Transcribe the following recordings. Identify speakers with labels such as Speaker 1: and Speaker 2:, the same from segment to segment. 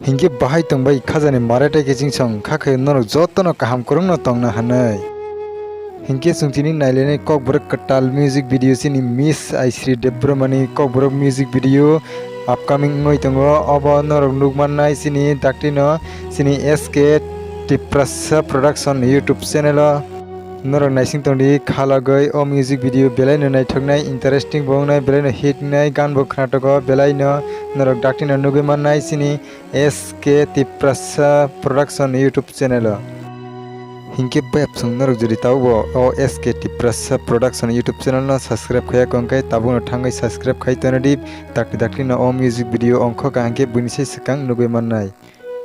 Speaker 1: हिंगे बाहाय तंबाय खाजानि माराथाय के जिंसं खाखै नरक जतनो kaham korongno tongna hanai Hinge सुंथिनि नायलेनाय kokborok katal music video sini miss aisri debromani kokborok music video upcoming ngoi tongo obo norok nukmannai sini daktino sini SK Tiprasa production YouTube channel norok naising tongdi khalagoi o music video belai no naithoknai interesting bongnai belai no hit nai gan bo khnatogo belai no norok daktino nugui mannai sini SK Tiprasa production YouTube channel हिंके बैप संग जदि तावो ओ SK Tiprasa production YouTube channel no subscribe khaya kongkai tabu no thangai subscribe khai tonodi dakti no o music video ongkho ka hangke bunisai sakang nugui mannai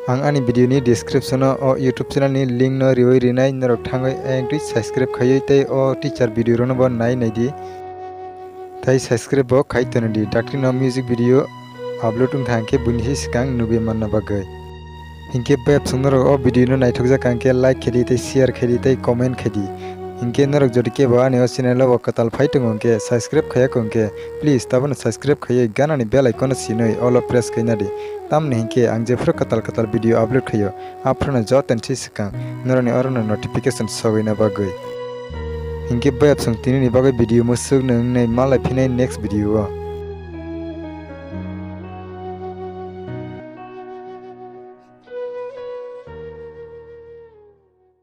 Speaker 1: ang ani video ni description o YouTube channel ni link no riwai rinai norok thangai engtui subscribe khayai tei o teacher video ro no bo nai naidi tai subscribe bo khai tonodi dakti no music video upload ung thangke bunisai sakang nugui manna bagai हिंके बैप संग नरक ओ video नो नाइथोक जाकांके like खेदी तै शेयर खेदी तै कमेंट खेदी हिंके नरक जदि के बाने ओ चैनल ओ कताल फाइटंगके सब्सक्राइब खया कोंके प्लीज ताबन सब्सक्राइब खयै गानानि बेल आइकन सिनै ऑल प्रेस खैनादि तामने हिंके आं जेफोर कताल वीडियो अपलोड खयो आफ्रनो जतन सिसकां नरनि अरनो नोटिफिकेशन सगैना बागै हिंके बैप संग तिनि बागै वीडियो मसुग नों नै मालाय फिनाय नेक्स्ट वीडियो